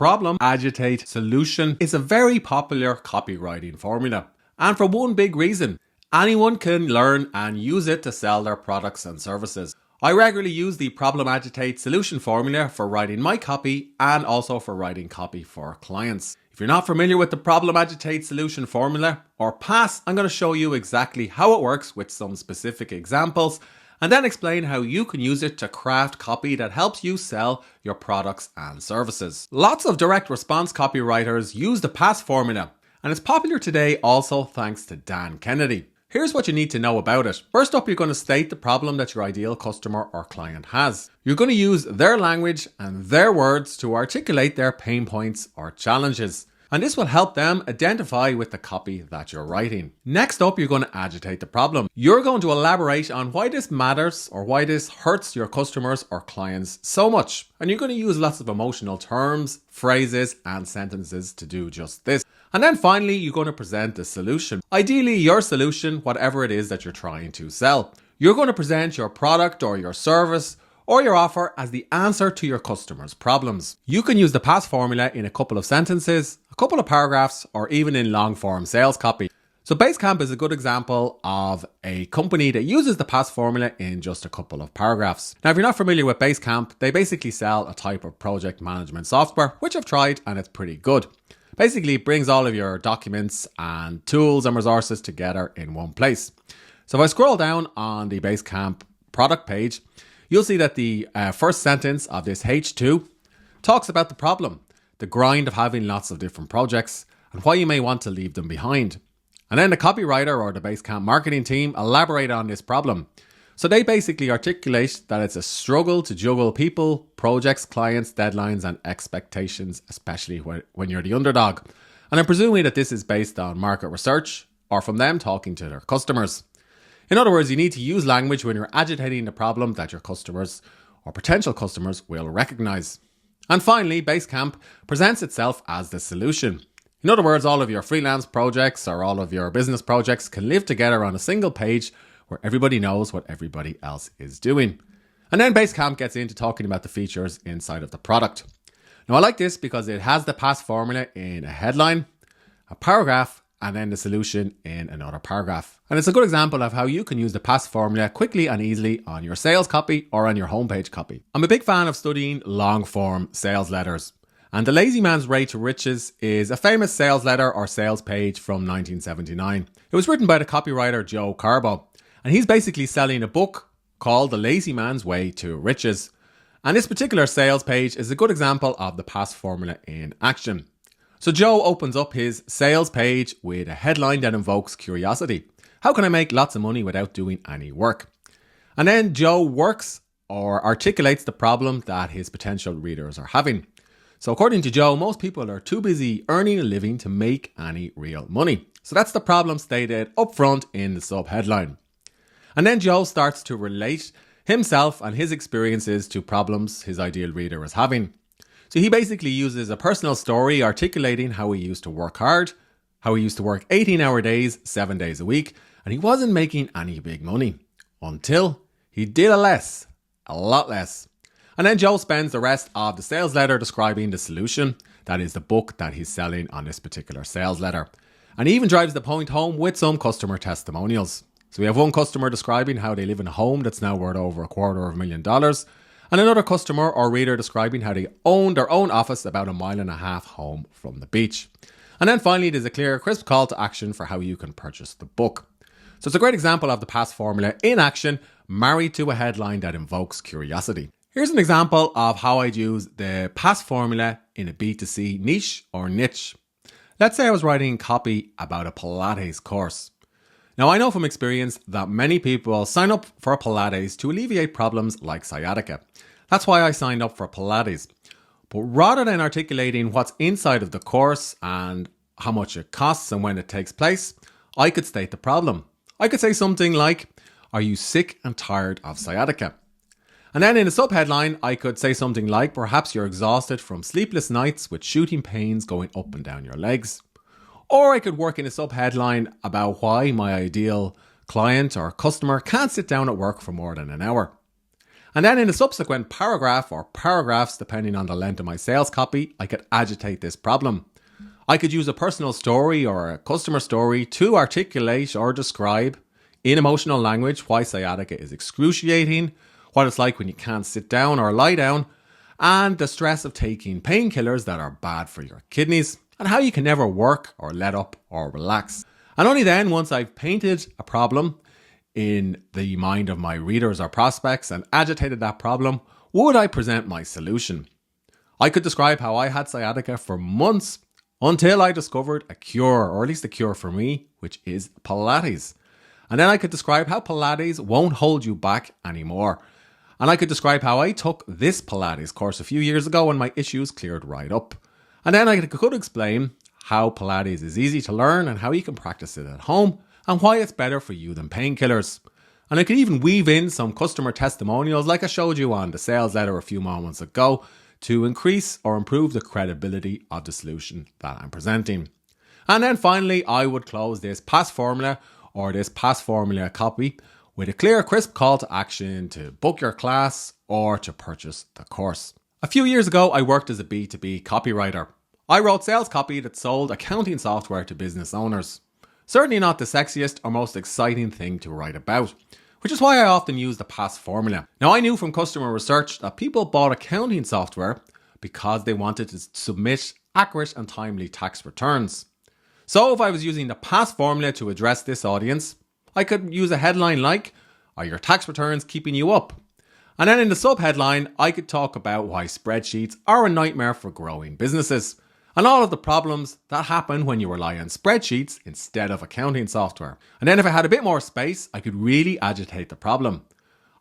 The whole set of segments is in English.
Problem, agitate, solution is a very popular copywriting formula. And for one big reason, anyone can learn and use it to sell their products and services. I regularly use the problem, agitate, solution formula for writing my copy and also for writing copy for clients. If you're not familiar with the problem, agitate, solution formula or PAS, I'm going to show you exactly how it works with some specific examples and then explain how you can use it to craft copy that helps you sell your products and services. Lots of direct response copywriters use the PAS formula, and it's popular today also thanks to Dan Kennedy. Here's what you need to know about it. First up, you're going to state the problem that your ideal customer or client has. You're going to use their language and their words to articulate their pain points or challenges. And this will help them identify with the copy that you're writing. Next up, you're going to agitate the problem. You're going to elaborate on why this matters or why this hurts your customers or clients so much. And you're going to use lots of emotional terms, phrases, and sentences to do just this. And then finally, you're going to present the solution. Ideally, your solution, whatever it is that you're trying to sell. You're going to present your product or your service or your offer as the answer to your customer's problems. You can use the PAS formula in a couple of sentences, a couple of paragraphs, or even in long form sales copy. So Basecamp is a good example of a company that uses the PAS formula in just a couple of paragraphs. Now, if you're not familiar with Basecamp, they basically sell a type of project management software, which I've tried and it's pretty good. Basically, it brings all of your documents and tools and resources together in one place. So if I scroll down on the Basecamp product page, you'll see that the first sentence of this H2 talks about the problem, the grind of having lots of different projects, and why you may want to leave them behind. And then the copywriter or the Basecamp marketing team elaborate on this problem. So they basically articulate that it's a struggle to juggle people, projects, clients, deadlines, and expectations, especially when you're the underdog. And I'm presuming that this is based on market research or from them talking to their customers. In other words, you need to use language when you're agitating the problem that your customers or potential customers will recognize. And finally, Basecamp presents itself as the solution. In other words, all of your freelance projects or all of your business projects can live together on a single page where everybody knows what everybody else is doing. And then Basecamp gets into talking about the features inside of the product. Now, I like this because it has the PAS formula in a headline, a paragraph, and then the solution in another paragraph. And it's a good example of how you can use the PAS formula quickly and easily on your sales copy or on your homepage copy. I'm a big fan of studying long form sales letters. And The Lazy Man's Way to Riches is a famous sales letter or sales page from 1979. It was written by the copywriter Joe Carbo. And he's basically selling a book called The Lazy Man's Way to Riches. And this particular sales page is a good example of the PAS formula in action. So Joe opens up his sales page with a headline that invokes curiosity. How can I make lots of money without doing any work? And then Joe works or articulates the problem that his potential readers are having. So according to Joe, most people are too busy earning a living to make any real money. So that's the problem stated up front in the sub-headline. And then Joe starts to relate himself and his experiences to problems his ideal reader is having. So he basically uses a personal story articulating how he used to work hard, how he used to work 18-hour days, 7 days a week, and he wasn't making any big money until he did a lot less. And then Joe spends the rest of the sales letter describing the solution, that is the book that he's selling on this particular sales letter. And he even drives the point home with some customer testimonials. So we have one customer describing how they live in a home that's now worth over $250,000, and another customer or reader describing how they own their own office about 1.5 miles home from the beach. And then finally, there's a clear, crisp call to action for how you can purchase the book. So it's a great example of the PAS formula in action, married to a headline that invokes curiosity. Here's an example of how I'd use the PAS formula in a B2C niche or niche. Let's say I was writing copy about a Pilates course. Now, I know from experience that many people sign up for Pilates to alleviate problems like sciatica. That's why I signed up for Pilates. But rather than articulating what's inside of the course and how much it costs and when it takes place, I could state the problem. I could say something like, are you sick and tired of sciatica? And then in a subheadline, I could say something like, perhaps you're exhausted from sleepless nights with shooting pains going up and down your legs. Or I could work in a subheadline about why my ideal client or customer can't sit down at work for more than an hour. And then in a subsequent paragraph or paragraphs, depending on the length of my sales copy, I could agitate this problem. I could use a personal story or a customer story to articulate or describe in emotional language why sciatica is excruciating, what it's like when you can't sit down or lie down, and the stress of taking painkillers that are bad for your kidneys, and how you can never work or let up or relax. And only then, once I've painted a problem in the mind of my readers or prospects and agitated that problem, would I present my solution. I could describe how I had sciatica for months until I discovered a cure, or at least a cure for me, which is Pilates. And then I could describe how Pilates won't hold you back anymore. And I could describe how I took this Pilates course a few years ago and my issues cleared right up. And then I could explain how Pilates is easy to learn and how you can practice it at home and why it's better for you than painkillers. And I could even weave in some customer testimonials like I showed you on the sales letter a few moments ago to increase or improve the credibility of the solution that I'm presenting. And then finally, I would close this PAS formula or this PAS formula copy with a clear, crisp call to action to book your class or to purchase the course. A few years ago, I worked as a B2B copywriter. I wrote sales copy that sold accounting software to business owners. Certainly not the sexiest or most exciting thing to write about, which is why I often use the PAS formula. Now, I knew from customer research that people bought accounting software because they wanted to submit accurate and timely tax returns. So if I was using the PAS formula to address this audience, I could use a headline like, "Are your tax returns keeping you up?" And then in the subheadline, I could talk about why spreadsheets are a nightmare for growing businesses and all of the problems that happen when you rely on spreadsheets instead of accounting software. And then if I had a bit more space, I could really agitate the problem.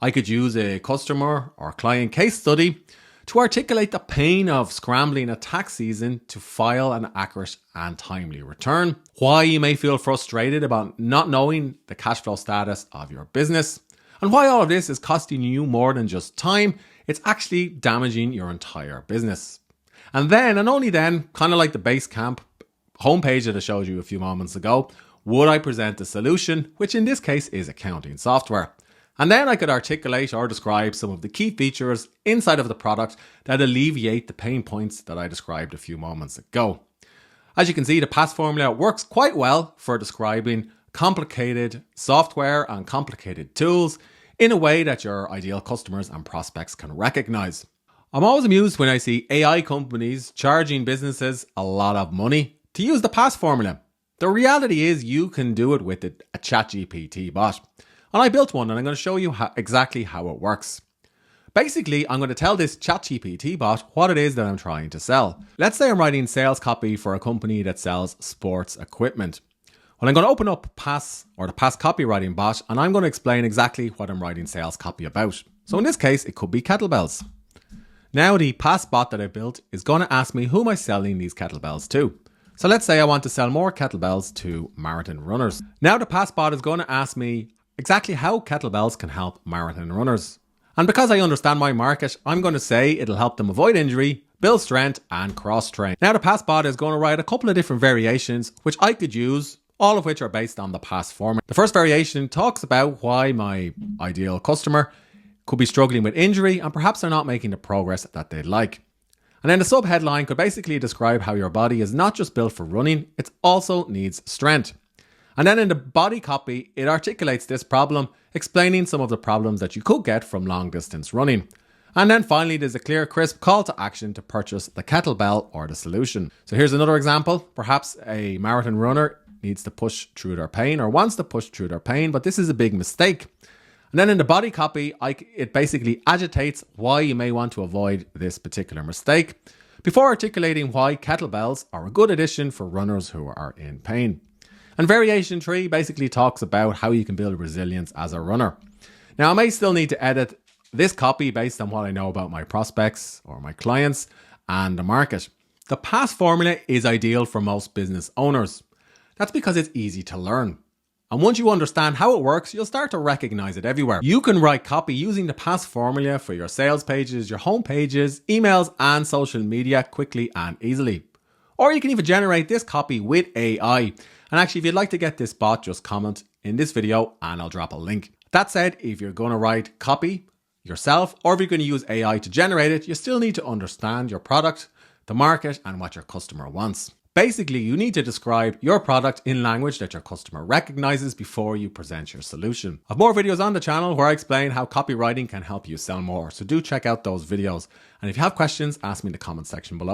I could use a customer or client case study to articulate the pain of scrambling a tax season to file an accurate and timely return, why you may feel frustrated about not knowing the cash flow status of your business, and why all of this is costing you more than just time, it's actually damaging your entire business. And then, and only then, kind of like the Basecamp homepage that I showed you a few moments ago, would I present a solution, which in this case is accounting software. And then I could articulate or describe some of the key features inside of the product that alleviate the pain points that I described a few moments ago. As you can see, the PAS formula works quite well for describing complicated software and complicated tools in a way that your ideal customers and prospects can recognize. I'm always amused when I see AI companies charging businesses a lot of money to use the PAS formula. The reality is you can do it with a ChatGPT bot. And I built one and I'm going to show you exactly how it works. Basically, I'm going to tell this ChatGPT bot what it is that I'm trying to sell. Let's say I'm writing sales copy for a company that sells sports equipment. Well, I'm going to open up PAS or the PAS Copywriting bot and I'm going to explain exactly what I'm writing sales copy about. So in this case, it could be kettlebells. Now the PAS bot that I built is going to ask me who am I selling these kettlebells to. So let's say I want to sell more kettlebells to marathon runners. Now the PAS bot is going to ask me exactly how kettlebells can help marathon runners. And because I understand my market, I'm going to say it'll help them avoid injury, build strength and cross-train. Now the PAS bot is going to write a couple of different variations which I could use, all of which are based on the PAS formula. The first variation talks about why my ideal customer could be struggling with injury and perhaps they're not making the progress that they'd like. And then the subheadline could basically describe how your body is not just built for running, it also needs strength. And then in the body copy, it articulates this problem, explaining some of the problems that you could get from long distance running. And then finally, there's a clear, crisp call to action to purchase the kettlebell or the solution. So here's another example. Perhaps a marathon runner needs to push through their pain or wants to push through their pain, but this is a big mistake. And then in the body copy, it basically agitates why you may want to avoid this particular mistake before articulating why kettlebells are a good addition for runners who are in pain. And variation 3 basically talks about how you can build resilience as a runner. Now, I may still need to edit this copy based on what I know about my prospects or my clients and the market. The PAS formula is ideal for most business owners. That's because it's easy to learn. And once you understand how it works, you'll start to recognize it everywhere. You can write copy using the PAS formula for your sales pages, your home pages, emails, and social media quickly and easily. Or you can even generate this copy with AI. And actually, if you'd like to get this bot, just comment in this video and I'll drop a link. That said, if you're going to write copy yourself, or if you're going to use AI to generate it, you still need to understand your product, the market, and what your customer wants. Basically, you need to describe your product in language that your customer recognizes before you present your solution. I have more videos on the channel where I explain how copywriting can help you sell more, so do check out those videos. And if you have questions, ask me in the comment section below.